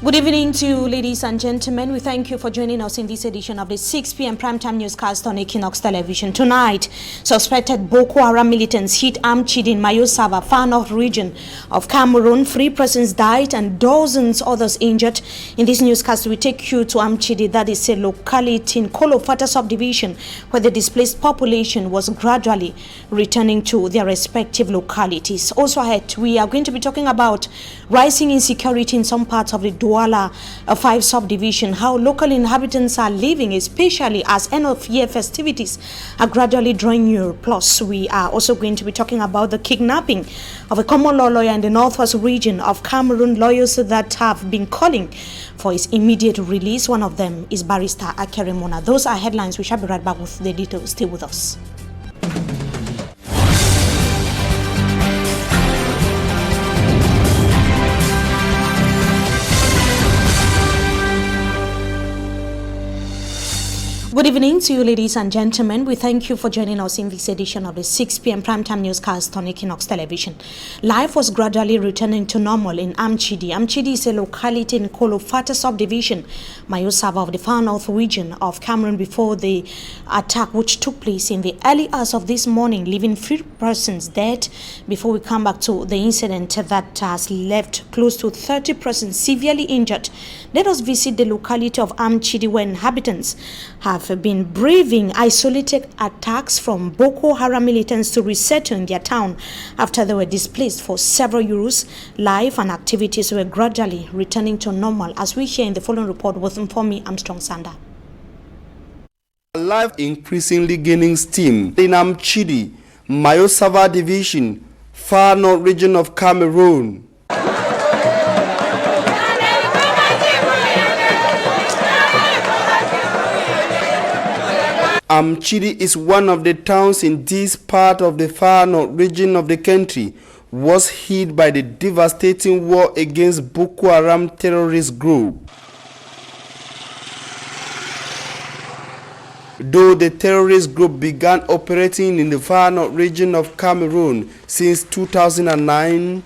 Good evening to you, ladies and gentlemen. We thank you for joining us in this edition of the 6 p.m. primetime newscast on Equinoxe television. Tonight, suspected Boko Haram militants hit Amchidi in Mayosava, far north region of Cameroun. 3 persons died and dozens others injured. In this newscast, we take you to Amchidi, that is a locality in Kolofata subdivision, where the displaced population was gradually returning to their respective localities. Also ahead, we are going to be talking about rising insecurity in some parts of the Douala 5 subdivision, how local inhabitants are living, especially as end of year festivities are gradually drawing near. Plus, we are also going to be talking about the kidnapping of a common law lawyer in the northwest region of Cameroon, lawyers that have been calling for his immediate release. One of them is Barrister Akeremona. Those are headlines. We shall be right back with the details. Stay with us. Good evening to you, ladies and gentlemen. We thank you for joining us in this edition of the 6 p.m. primetime newscast on Equinoxe television. Life was gradually returning to normal in Amchidi. Amchidi is a locality in Kolofata subdivision, Mayosava of the far north region of Cameroon, before the attack which took place in the early hours of this morning, leaving 3 persons dead. Before we come back to the incident that has left close to 30 persons severely injured, let us visit the locality of Amchidi, where inhabitants have been braving isolated attacks from Boko Haram militants to resettle in their town after they were displaced for several years. Life and activities were gradually returning to normal, as we hear in the following report with Informi Armstrong Sanda. Life increasingly gaining steam in Amchidi, Mayosava division, far north region of Cameroon. Amchidi is one of the towns in this part of the far north region of the country, was hit by the devastating war against Boko Haram terrorist group. Though the terrorist group began operating in the far north region of Cameroon since 2009,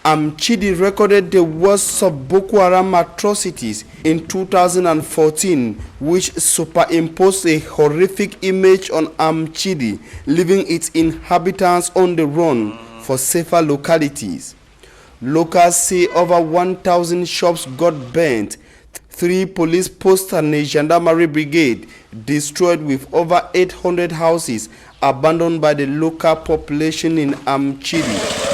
Amchidi recorded the worst of Boko Haram atrocities in 2014, which superimposed a horrific image on Amchidi, leaving its inhabitants on the run for safer localities. Locals say over 1,000 shops got burnt, 3 police posts and a gendarmerie brigade destroyed, with over 800 houses abandoned by the local population in Amchidi.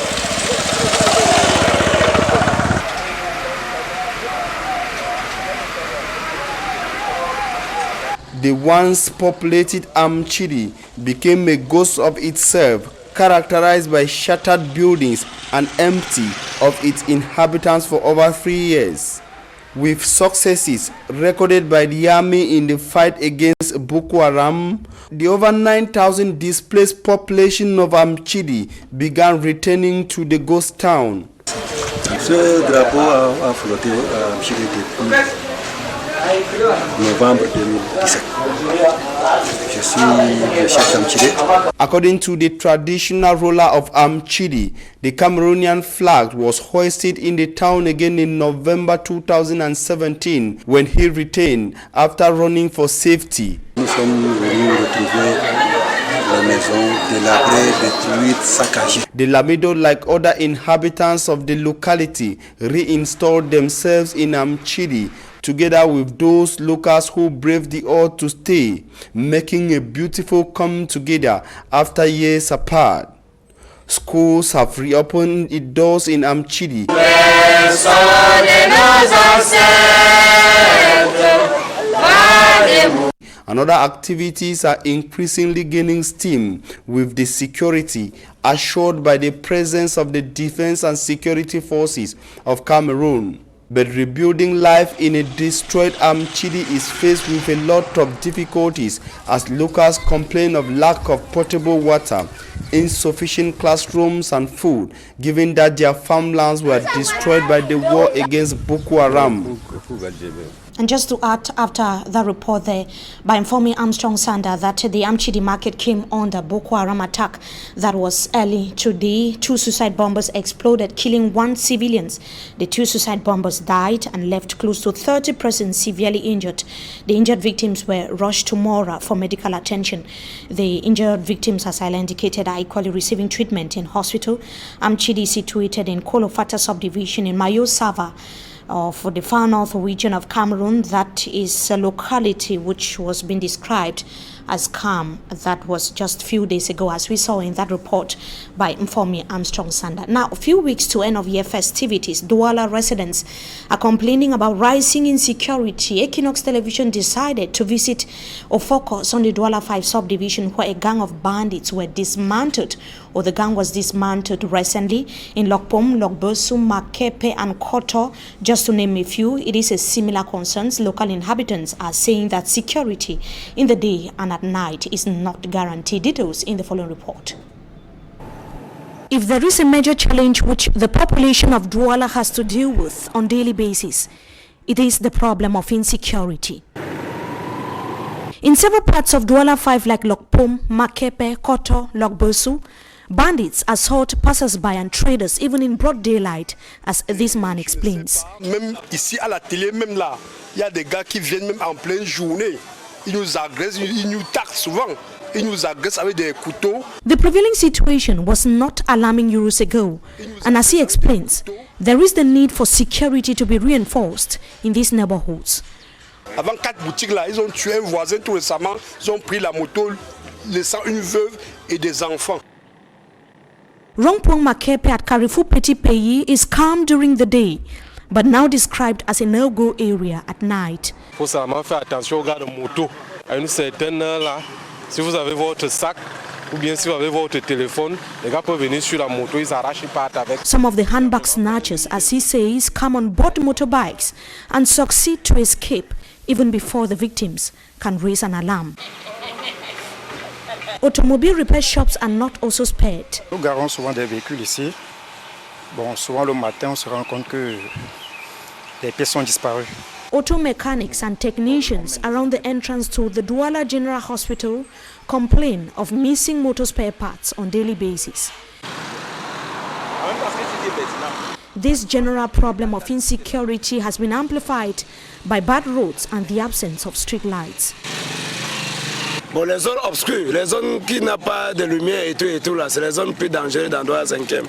The once populated Amchidi became a ghost of itself, characterized by shattered buildings and empty of its inhabitants for over 3 years. With successes recorded by the army in the fight against Boko Haram, the over 9,000 displaced population of Amchidi began returning to the ghost town. Ce drapeau a flotté à Amchidi depuis Novembre 2017. Je suis le chef d'Amchidi. According to the traditional ruler of Amchidi, the Cameroonian flag was hoisted in the town again in November 2017, when he returned after running for safety. Nous sommes venus retrouver la maison délabrée, détruite, saccagée. The Lamido, like other inhabitants of the locality, reinstalled themselves in Amchidi, together with those locals who braved the odds to stay, making a beautiful come together after years apart. Schools have reopened its doors in Amchidi. And other activities are increasingly gaining steam, with the security assured by the presence of the defense and security forces of Cameroon. But rebuilding life in a destroyed Amchidi is faced with a lot of difficulties, as locals complain of lack of potable water, insufficient classrooms and food, given that their farmlands were destroyed by the war against Boko Haram. And just to add, after the report there, by informing Armstrong Sander that the Amchidi market came under Boko Haram attack that was early today, 2 suicide bombers exploded, killing 1 civilian. The 2 suicide bombers died and left close to 30 persons severely injured. The injured victims were rushed to Mora for medical attention. The injured victims, as I indicated, are equally receiving treatment in hospital. Amchidi is situated in Kolofata subdivision in Mayo Sava, for the far north region of Cameroun. That is a locality which was being described as KUM. That was just a few days ago, as we saw in that report by informing Armstrong Sander. Now, a few weeks to end of year festivities, Douala residents are complaining about rising insecurity. Equinoxe television decided to visit or focus on the Douala 5 subdivision, where a gang of bandits were dismantled, or the gang was dismantled recently in Lokpom, Lokbosu, Makepe and Koto, just to name a few. It is a similar concerns. Local inhabitants are saying that security in the day and at night is not guaranteed. Details in the following report. If there is a major challenge which the population of Douala has to deal with on daily basis, it is the problem of insecurity. In several parts of Douala 5 like Lokpom, Makepe, Koto, Lokbosu, bandits assault passers-by and traders even in broad daylight, as this man explains. Même ici à la télé, même là, il y a des gars qui viennent même en pleine journée. Ils nous agressent, ils nous taxent souvent. Ils nous agressent avec des couteaux. The prevailing situation was not alarming years ago, and as he explains, there is the need for security to be reinforced in these neighborhoods. Avant 4 boutiques là, ils ont tué un voisin tout récemment. Ils ont pris la moto, laissant une veuve et des enfants. Rongpong Makepe at Carrefour Petit Pays is calm during the day, but now described as a no-go area at night. Il faut seulement faire attention aux gars de moto. À une certaine heure là, si vous avez votre sac ou bien si vous avez votre téléphone, les gars peuvent venir sur la moto, ils arrachent, ils partent avec. Some of the handbag snatchers, as he says, come on board motorbikes and succeed to escape even before the victims can raise an alarm. Automobile repair shops are not also spared. Nous garons souvent des véhicules ici. Bon, souvent le matin, on se rend compte que les pièces sont disparues. Auto mechanics and technicians around the entrance to the Douala General Hospital complain of missing motor spare parts on daily basis. This general problem of insecurity has been amplified by bad roads and the absence of street lights. Bon, les zones obscures, les zones qui n'ont pas de lumière et tout là, c'est les zones plus dangereuses dans Douala 5e.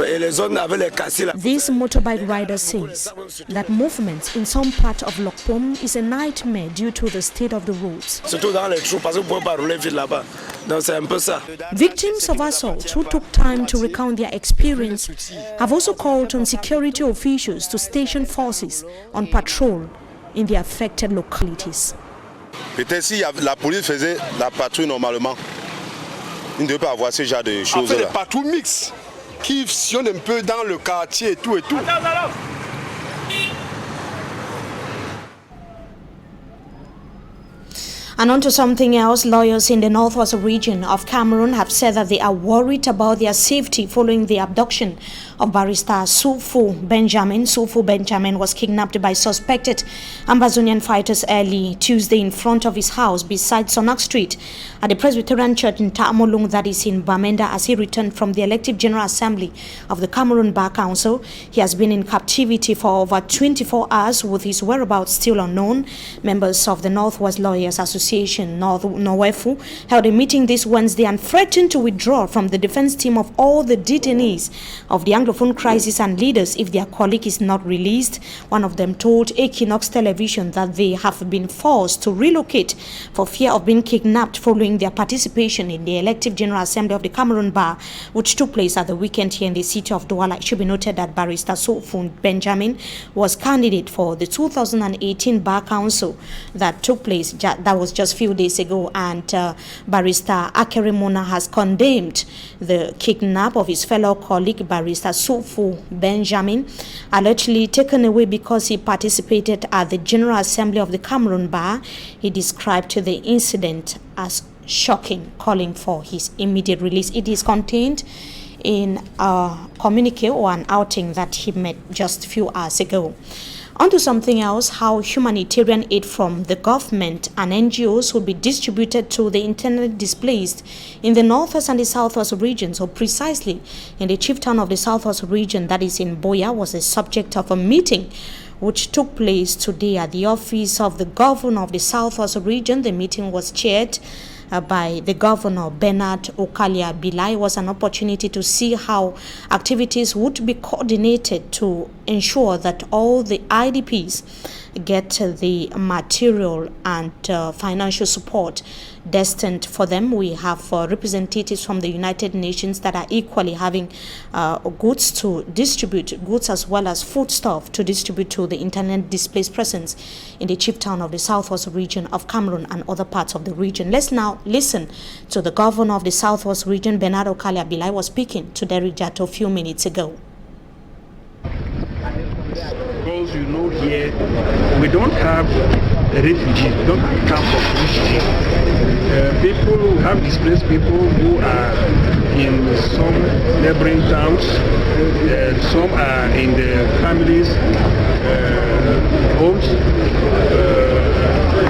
Et les zones avec les cassis là. This motorbike rider says that movement in some part of Lokpom is a nightmare due to the state of the roads. Surtout dans les trous, parce que vous ne pouvez pas rouler vite là-bas. Donc c'est un peu ça. Victims of assault who took time to recount their experience have also called on security officials to station forces on patrol in the affected localities. Peut-être si la police faisait la patrouille normalement, il ne devait pas avoir ce genre de choses-là. En fait, des patrouilles mixtes qui sillonnent un peu dans le quartier et tout et tout. And on to something else, lawyers in the northwest region of Cameroun have said that they are worried about their safety following the abduction of barrister Sufu Benjamin. Sufu Benjamin was kidnapped by suspected Ambazonian fighters early Tuesday in front of his house beside Sonak Street at the Presbyterian Church in Ta'amolung, that is in Bamenda, as he returned from the elective General Assembly of the Cameroon Bar Council. He has been in captivity for over 24 hours with his whereabouts still unknown. Members of the Northwest Lawyers Association, MEFO, held a meeting this Wednesday and threatened to withdraw from the defense team of all the detainees of the Anglophone crisis and leaders if their colleague is not released. One of them told Equinoxe television that they have been forced to relocate for fear of being kidnapped following their participation in the elective General Assembly of the Cameroon Bar, which took place at the weekend here in the city of Douala. It should be noted that barrister Sufu Benjamin was candidate for the 2018 Bar Council that took place, that was just a few days ago, and barrister Akere Mona has condemned the kidnap of his fellow colleague barrister Sufu Benjamin, allegedly taken away because he participated at the General Assembly of the Cameroon Bar. He described the incident as shocking, calling for his immediate release. It is contained in a communique or an outing that he made just a few hours ago. On to something else, how humanitarian aid from the government and NGOs will be distributed to the internally displaced in the northwest and the southwest regions, or precisely in the chief town of the southwest region, that is in Boya, was the subject of a meeting which took place today at the office of the governor of the southwest region. The meeting was chaired by the governor, Leonard. It was an opportunity to see how activities would be coordinated to ensure that all the IDPs get the material and financial support destined for them. We have representatives from the United Nations that are equally having goods to distribute, goods as well as foodstuff to distribute to the internally displaced persons in the chief town of the southwest region of Cameroun and other parts of the region. Let's now listen to the governor of the southwest region, Leonard. Was speaking to Derek Jato a few minutes ago. Because here we don't have refugees, we don't have camp of refugees. People who have displaced people who are in some neighboring towns, some are in the families' homes.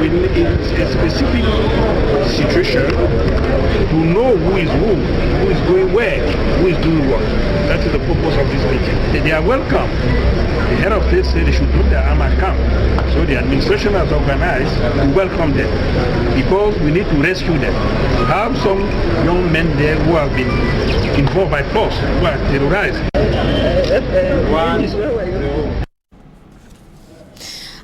We need a specific situation to know who is going where, who is doing what. That is the purpose of this meeting. They are welcome. The head of state said they should put their arm at camp. So the administration has organized to welcome them because we need to rescue them. We have some young men there who have been involved by force, who are terrorized.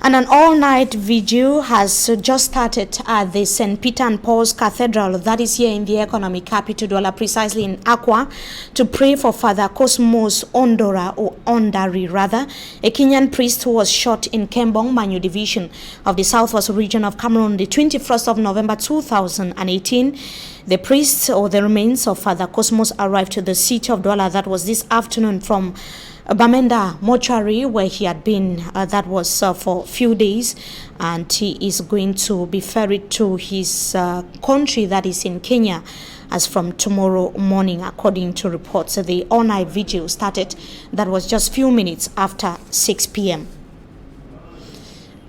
And an all-night vigil has just started at the St. Peter and Paul's Cathedral, that is here in the economic capital, Douala, precisely in Accra, to pray for Father Cosmos Ondora, or Ondari rather, a Kenyan priest who was shot in Kembong, Manyu division of the southwest region of Cameroon, the 21st of November 2018. The priest, or the remains of Father Cosmos, arrived to the city of Douala. That was this afternoon from Bamenda mortuary, where he had been, that was for a few days, and he is going to be ferried to his country, that is in Kenya, as from tomorrow morning, according to reports. The all-night vigil started, that was just few minutes after 6 p.m.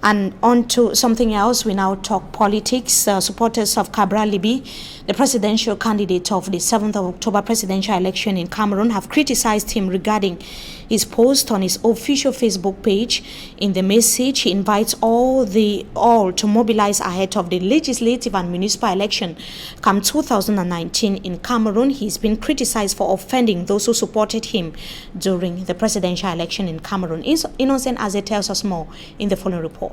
And on to something else, we now talk politics. Supporters of Cabral Libi, the presidential candidate of the 7th of October presidential election in Cameroon, have criticized him regarding his post on his official Facebook page. In the message, he invites all to mobilize ahead of the legislative and municipal election come 2019 in Cameroon. He's been criticized for offending those who supported him during the presidential election in Cameroon. Innocent Aze tells us more in the following report.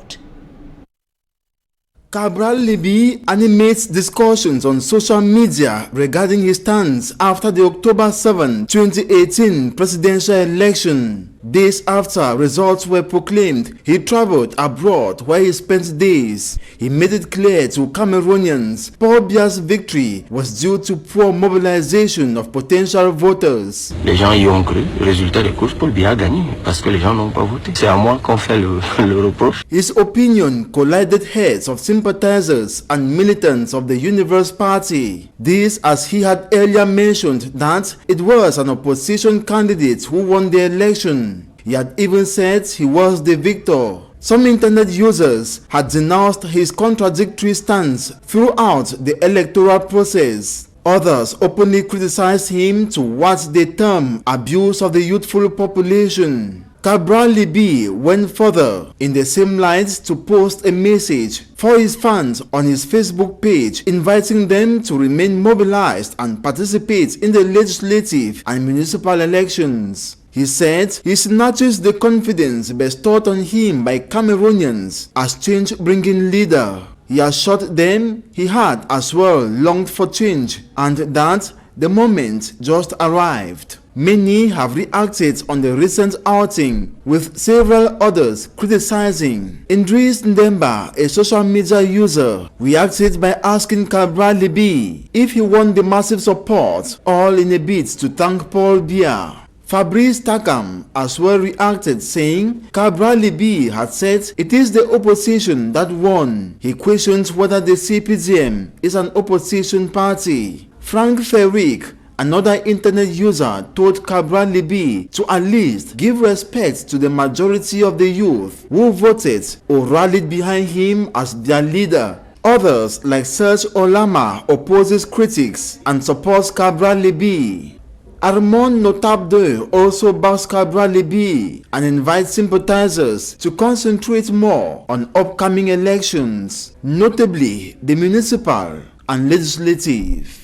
Cabral Libi animates discussions on social media regarding his stance after the October 7, 2018 presidential election. Days after results were proclaimed, he traveled abroad where he spent days. He made it clear to Cameroonians Paul Biya's victory was due to poor mobilization of potential voters. Les gens y ont cru. Résultat des courses, Paul Biya a gagné parce que les gens n'ont pas voté. C'est à moi qu'on fait le reproche. His opinion collided heads of sympathizers and militants of the Universe Party. This as he had earlier mentioned that it was an opposition candidate who won the election. He had even said he was the victor. Some internet users had denounced his contradictory stance throughout the electoral process. Others openly criticized him to what they term abuse of the youthful population. Cabral Libi went further in the same light to post a message for his fans on his Facebook page, inviting them to remain mobilized and participate in the legislative and municipal elections. He said he snatches the confidence bestowed on him by Cameroonians as change-bringing leader. He assured them he had as well longed for change and that the moment just arrived. Many have reacted on the recent outing, with several others criticizing. Idris Ndemba, a social media user, reacted by asking Cabral Libi if he won the massive support, all in a bid to thank Paul Biya. Fabrice Takam as well reacted, saying Cabral Libi had said it is the opposition that won. He questions whether the CPDM is an opposition party. Frank Ferrick Another internet user told Cabral Libi to at least give respect to the majority of the youth who voted or rallied behind him as their leader. Others, like Serge Olama, opposes critics and supports Cabral Libi. Armand Notabde also backs Cabral Libi and invites sympathizers to concentrate more on upcoming elections, notably the municipal and legislative.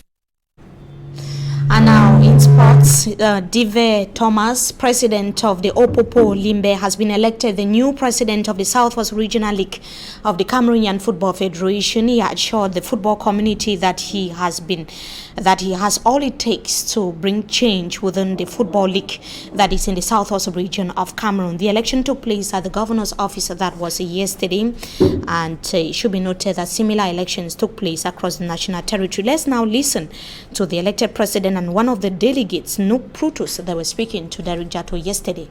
And now in sports, Dive Thomas, president of the Opopo Limbe, has been elected the new president of the Southwest Regional League of the Cameroonian Football Federation. He assured the football community that he has all it takes to bring change within the football league that is in the Southwest region of Cameroon. The election took place at the governor's office that was yesterday, and it should be noted that similar elections took place across the national territory. Let's now listen to the elected president and one of the delegates, Nuk Prutus, that were speaking to Derek Jato yesterday.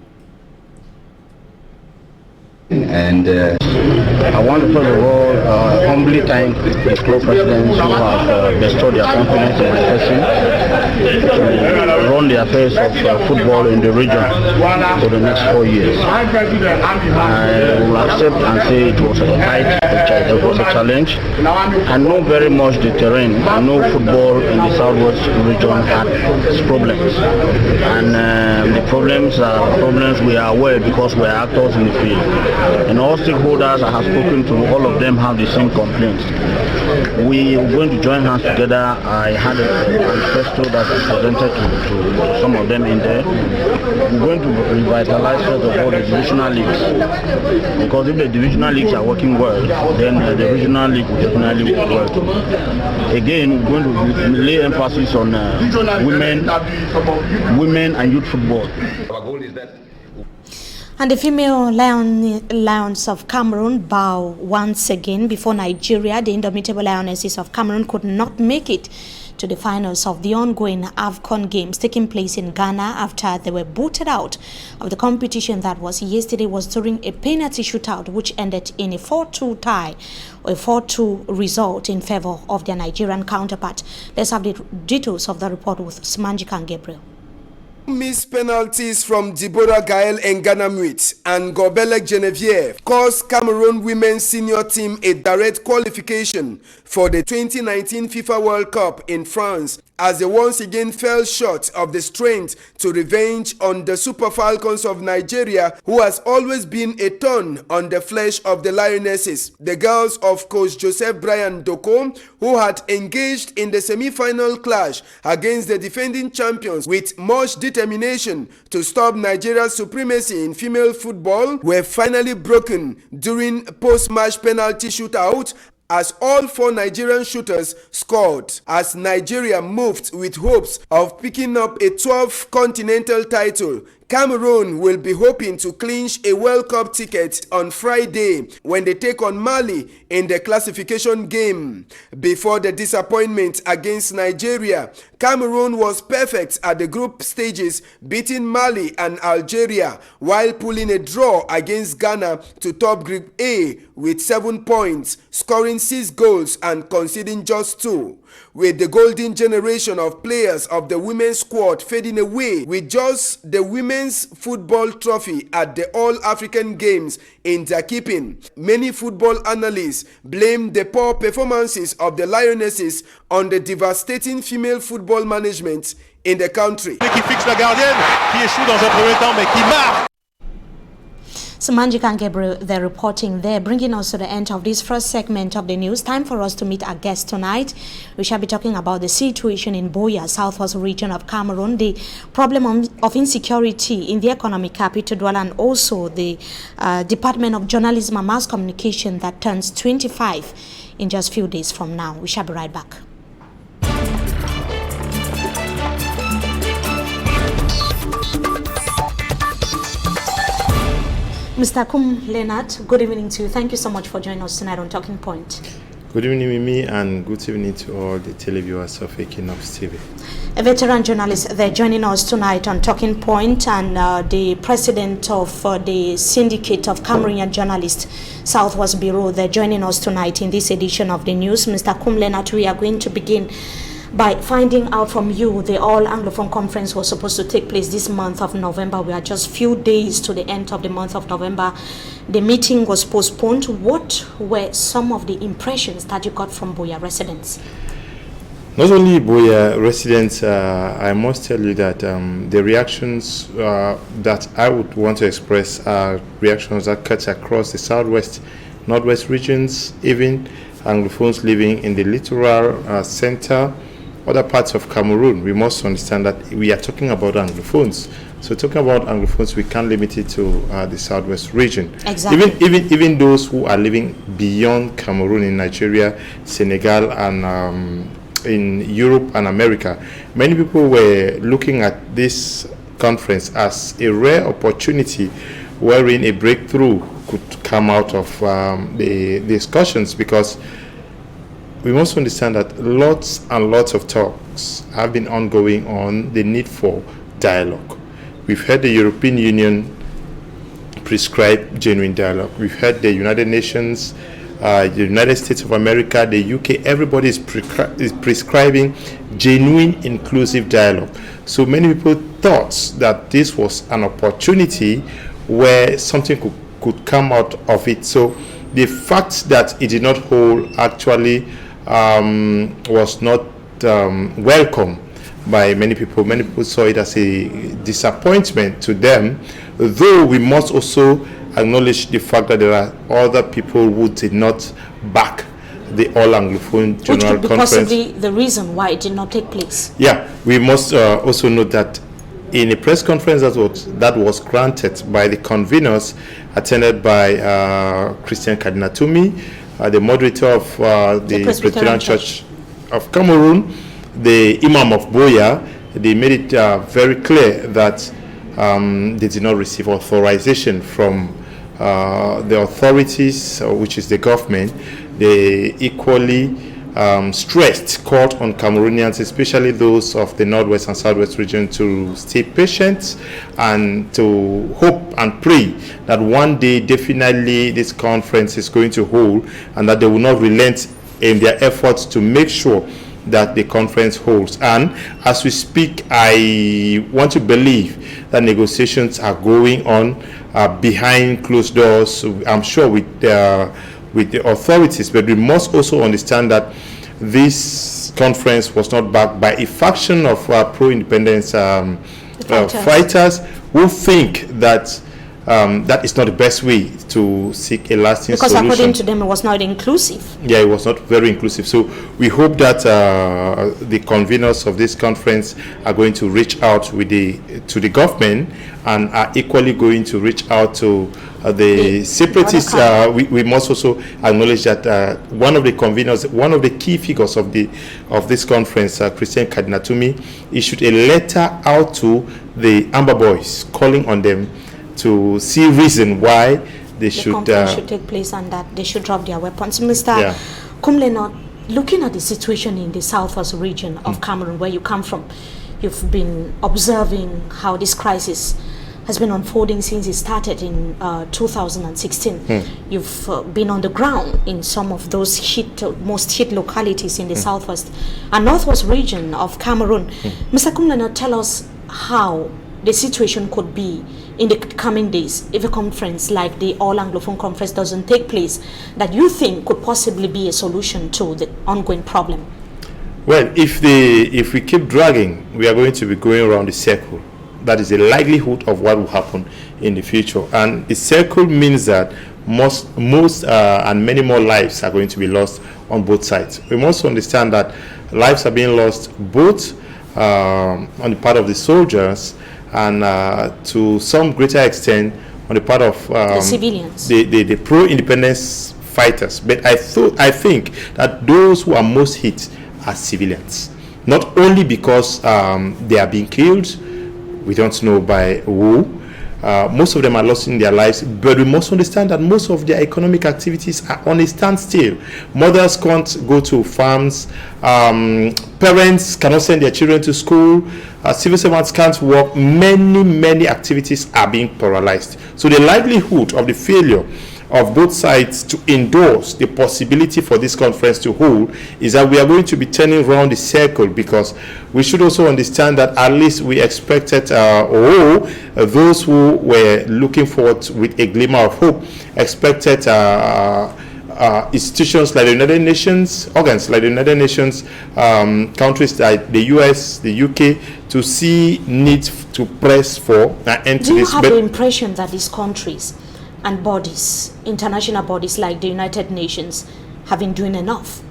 And I want to first of all humbly thank the club presidents who have bestowed their confidence in my person to run the affairs of football in the region for the next 4 years. I will accept and say it was a fight, it was a challenge. I know very much the terrain. I know football in the Southwest region had its problems. And the problems are problems we are aware because we are actors in the field. And all stakeholders I have spoken to, all of them have the same complaints. We are going to join hands together. I had a manifesto that I presented to some of them in there. We're going to revitalize first of all the divisional leagues. Because if the divisional leagues are working well, then the regional league will definitely work well too. Again, we're going to lay emphasis on women and youth football. Our goal is that. And the female lions of Cameroon bow once again before Nigeria. The indomitable lionesses of Cameroon could not make it to the finals of the ongoing AFCON games taking place in Ghana after they were booted out of the competition that was yesterday was during a penalty shootout which ended in a 4-2 tie or a 4-2 result in favor of their Nigerian counterpart. Let's have the details of the report with Smanjikan Gabriel. Missed penalties from Deborah Gael Nganamwit and Gobelek Genevieve cost Cameroon women's senior team a direct qualification for the 2019 FIFA World Cup in France as they once again fell short of the strength to revenge on the Super Falcons of Nigeria, who has always been a thorn on the flesh of the Lionesses. The girls of coach Joseph Brian Doko, who had engaged in the semi-final clash against the defending champions with much determination to stop Nigeria's supremacy in female football, were finally broken during post-match penalty shootout as all 4 Nigerian shooters scored, as Nigeria moved with hopes of picking up a 12th continental title. Cameroon will be hoping to clinch a World Cup ticket on Friday when they take on Mali in the classification game. Before the disappointment against Nigeria, Cameroon was perfect at the group stages, beating Mali and Algeria while pulling a draw against Ghana to top Group A with 7 points, scoring 6 goals and conceding just 2. With the golden generation of players of the women's squad fading away with just the women's football trophy at the All-African Games in their keeping, many football analysts blame the poor performances of the Lionesses on the devastating female football management in the country. Qui fixe la gardienne, qui échoue dans un premier temps mais qui marque. Samanjikan Gabriel, they're reporting there, bringing us to the end of this first segment of the news. Time for us to meet our guest tonight. We shall be talking about the situation in Boya, southwest region of Cameroon, the problem of insecurity in the economic capital, and also the Department of Journalism and Mass Communication that turns 25 in just a few days from now. We shall be right back. Mr. KUM Leonard, good evening to you. Thank you so much for joining us tonight on Talking Point. Good evening, Mimi, and good evening to all the televiewers of Equinoxe TV. A veteran journalist, they're joining us tonight on Talking Point, and the president of the Syndicate of Cameroonian Journalists, Southwest Bureau, they're joining us tonight in this edition of the news. Mr. KUM Leonard, we are going to begin by finding out from you, the All Anglophone Conference was supposed to take place this month of November. We are just few days to the end of the month of November. The meeting was postponed. What were some of the impressions that you got from Buea residents? Not only Buea residents, I must tell you that the reactions that I would want to express are reactions that cut across the southwest, northwest regions, even Anglophones living in the littoral center, other parts of Cameroon. We must understand that we are talking about Anglophones. So talking about Anglophones, we can't limit it to the southwest region. Exactly. Even those who are living beyond Cameroon, in Nigeria, Senegal, and in Europe and America, many people were looking at this conference as a rare opportunity wherein a breakthrough could come out of the discussions, because we must understand that lots and lots of talks have been ongoing on the need for dialogue. We've heard the European Union prescribe genuine dialogue. We've heard the United Nations, the United States of America, the UK, everybody is prescribing genuine inclusive dialogue. So many people thought that this was an opportunity where something could come out of it. So the fact that it did not hold actually was not welcome by many people. Many people saw it as a disappointment to them, though we must also acknowledge the fact that there are other people who did not back the All Anglophone General Conference. Which could be possibly the reason why it did not take place. Yeah, we must also note that in a press conference that was granted by the conveners, attended by Christian Kadinatumi, the moderator of the Presbyterian Church of Cameroon, the Imam of Buea, they made it very clear that they did not receive authorization from the authorities, which is the government. They equally called on Cameroonians, especially those of the northwest and southwest region, to stay patient and to hope and pray that one day definitely this conference is going to hold, and that they will not relent in their efforts to make sure that the conference holds. And as we speak, I want to believe that negotiations are going on behind closed doors, I'm sure with the authorities, but we must also understand that this conference was not backed by a faction of pro-independence fighters who think that that is not the best way to seek a lasting solution. Because according to them, it was not inclusive. Yeah, it was not very inclusive. So we hope that the conveners of this conference are going to reach out to the government, and are equally going to reach out to the separatists. We must also acknowledge that one of the conveners, one of the key figures of this conference, Christian Kadinatumi, issued a letter out to the Amber Boys, calling on them to see reason why the conference should take place and that they should drop their weapons. Mr. Leonard, looking at the situation in the southwest region of Cameroon, where you come from, you've been observing how this crisis has been unfolding since it started in 2016. You've been on the ground in some of those most hit localities in the southwest and northwest region of Cameroon. Mr. Leonard, tell us how the situation could be in the coming days if a conference like the All Anglophone Conference doesn't take place, that you think could possibly be a solution to the ongoing problem. Well, if we keep dragging, we are going to be going around the circle. That is the likelihood of what will happen in the future. And the circle means that most and many more lives are going to be lost on both sides. We must understand that lives are being lost both on the part of the soldiers and to some greater extent on the part of the civilians, the pro-independence fighters. But I think that those who are most hit are civilians, not only because they are being killed, we don't know by who. Most of them are losing their lives, but we must understand that most of their economic activities are on a standstill. Mothers can't go to farms, parents cannot send their children to school, civil servants can't work. Many activities are being paralyzed. So the likelihood of the failure of both sides to endorse the possibility for this conference to hold is that we are going to be turning around the circle, because we should also understand that at least we expected, those who were looking forward with a glimmer of hope expected institutions like the United Nations, organs like the United Nations, countries like the US, the UK, to see need to press for an end to this. Do you have the impression that these countries and bodies, international bodies like the United Nations, have been doing enough?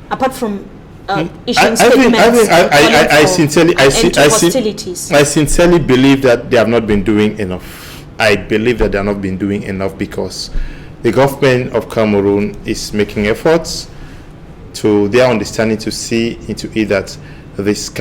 Apart from issuing statements, I sincerely believe that they have not been doing enough. I believe that they have not been doing enough, because the government of Cameroon is making efforts to their understanding to see into it that this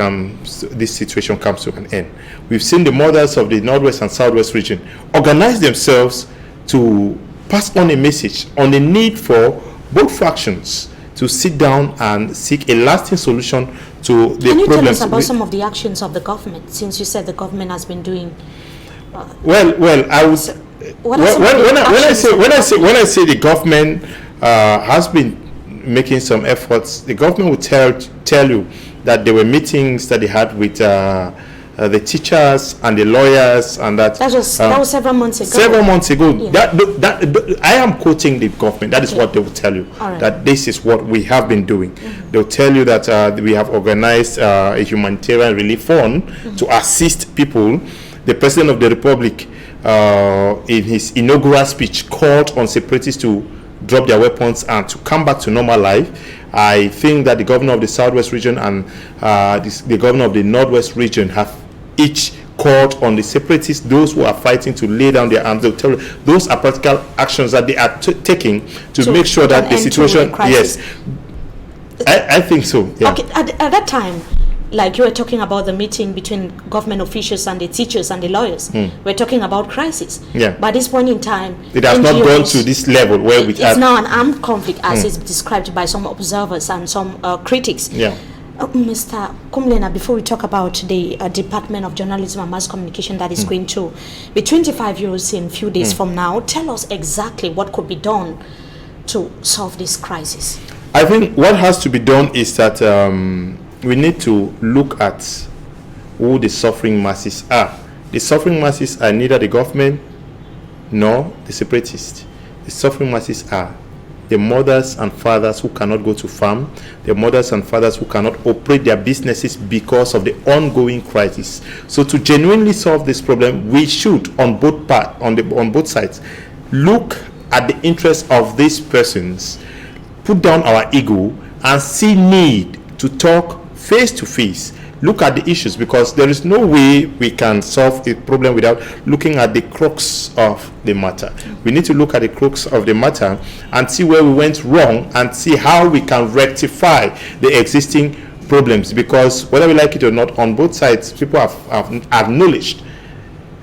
situation comes to an end. We've seen the mothers of the Northwest and Southwest region organize themselves to pass on a message on the need for both factions to sit down and seek a lasting solution to the problems. Can you tell us about some of the actions of the government, since you said the government has been doing? Well, I was. When I say the government has been making some efforts, the government will tell you that there were meetings that they had with the teachers and the lawyers, and that was several months ago. Several months ago. Yeah. That I am quoting the government. That is what they will tell you. Right. That this is what we have been doing. They'll tell you that we have organized a humanitarian relief fund to assist people. The President of the Republic, in his inaugural speech, called on separatists to drop their weapons and to come back to normal life. I think that the governor of the Southwest region and the governor of the Northwest region have each called on the separatists, those who are fighting, to lay down their arms. They'll tell you those are practical actions that they are taking to make sure that the situation. Yes, I think so. Yeah. Okay, at that time, like you were talking about the meeting between government officials and the teachers and the lawyers, we're talking about crisis. Yeah. But at this point in time, it has not gone to this level where we. It's now an armed conflict, as is described by some observers and some critics. Yeah. Mr. Leonard, before we talk about the Department of Journalism and Mass Communication that is going to be 25 years in a few days from now, tell us exactly what could be done to solve this crisis. I think what has to be done is that we need to look at who the suffering masses are. The suffering masses are neither the government nor the separatists. The suffering masses are the mothers and fathers who cannot go to farm, the mothers and fathers who cannot operate their businesses because of the ongoing crisis. So to genuinely solve this problem, we should, on both sides, look at the interests of these persons, put down our ego, and see need to talk face to face, look at the issues, because there is no way we can solve a problem without looking at the crux of the matter. We need to look at the crux of the matter and see where we went wrong and see how we can rectify the existing problems, because whether we like it or not, on both sides, people have acknowledged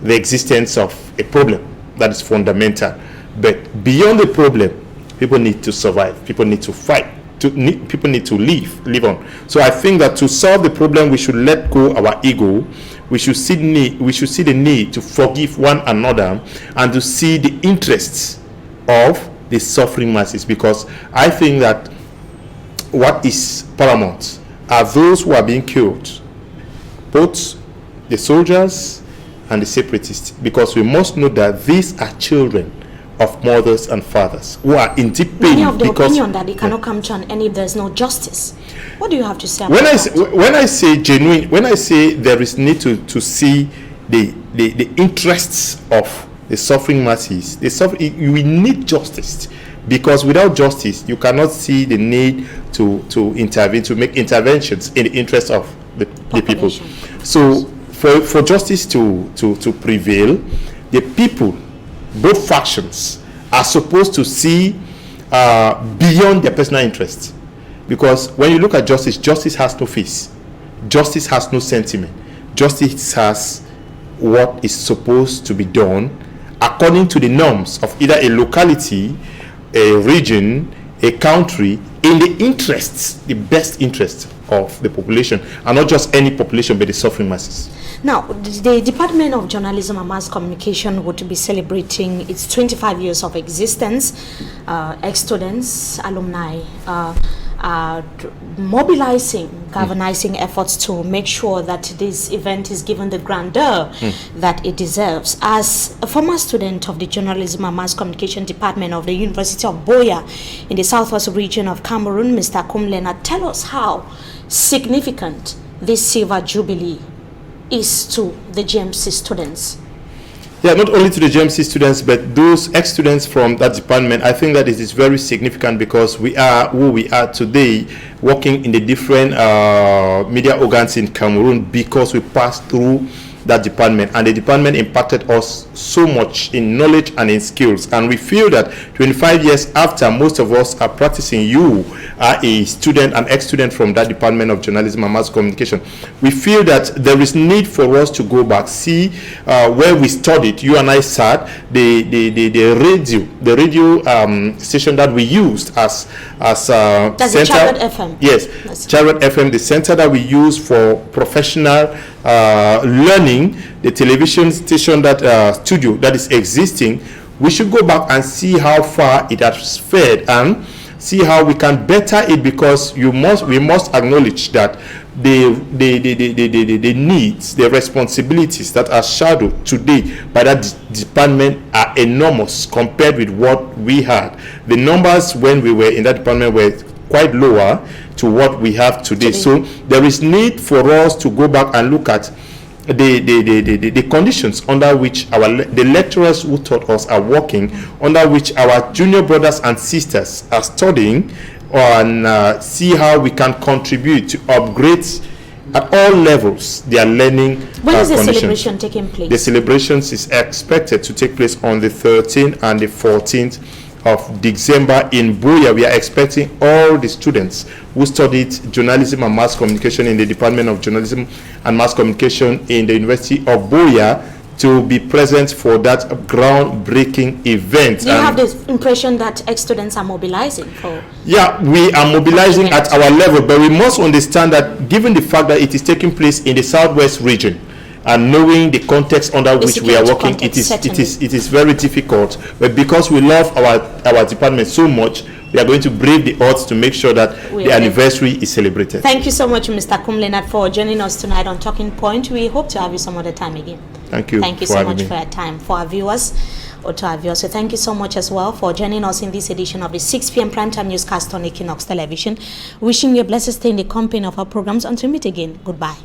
the existence of a problem that is fundamental. But beyond the problem, people need to survive, people need to fight. People need to live on. So I think that to solve the problem, we should let go our ego. We should see the need to forgive one another and to see the interests of the suffering masses, because I think that what is paramount are those who are being killed, both the soldiers and the separatists, because we must know that these are children of mothers and fathers who are in deep pain. Many of the opinion that they cannot come to an end if there's no justice. What do you have to say about that? When I say genuine, when I say there is need to see the interests of the suffering masses, we need justice, because without justice you cannot see the need to intervene, to make interventions in the interest of the people. So for justice to prevail, the people, both factions, are supposed to see beyond their personal interests, because when you look at justice, justice has no face, justice has no sentiment, justice has what is supposed to be done according to the norms of either a locality, a region, a country, in the interests, the best interests of the population, and not just any population, but the suffering masses. Now, the Department of Journalism and Mass Communication would be celebrating its 25 years of existence. Ex-students, alumni, are mobilizing, galvanizing efforts to make sure that this event is given the grandeur that it deserves. As a former student of the Journalism and Mass Communication Department of the University of Buea in the southwest region of Cameroon, Mr. KUM Leonard, tell us how significant this Silver Jubilee is to the GMC students. Yeah, not only to the GMC students, but those ex-students from that department. I think that it is very significant because we are who we are today, working in the different media organs in Cameroon, because we passed through that department, and the department impacted us so much in knowledge and in skills. And we feel that 25 years after most of us are practicing, you are a student, an ex-student from that Department of Journalism and Mass Communication. We feel that there is need for us to go back, see where we studied. You and I sat, the radio station that we used as that's center. Charlotte FM. Yes, Charlotte FM, the center that we use for professional learning, the television station that studio that is existing. We should go back and see how far it has fared and see how we can better it, because we must acknowledge that the needs, the responsibilities that are shadowed today by that department are enormous compared with what we had. The numbers when we were in that department were quite lower to what we have today. So there is need for us to go back and look at the conditions under which the lecturers who taught us are working, under which our junior brothers and sisters are studying, and see how we can contribute to upgrade at all levels their learning When is the celebration taking place? The celebrations is expected to take place on the 13th and the 14th of December in Buea. We are expecting all the students who studied journalism and mass communication in the Department of Journalism and Mass Communication in the University of Buea to be present for that groundbreaking event. Do you have the impression that ex-students are mobilizing for? Yeah, we are mobilizing at our level, but we must understand that given the fact that it is taking place in the southwest region, and knowing the context under which we are working, it is very difficult. But because we love our department so much, we are going to brave the odds to make sure that the anniversary is celebrated. Thank you so much, Mr. KUM Leonard, for joining us tonight on Talking Point. We hope to have you some other time again. Thank you. Thank you so much for your time. For our viewers, or to our viewers, so thank you so much as well for joining us in this edition of the 6 p.m. primetime newscast on Equinoxe Television. Wishing you a blessed stay in the company of our programs. Until we meet again, goodbye.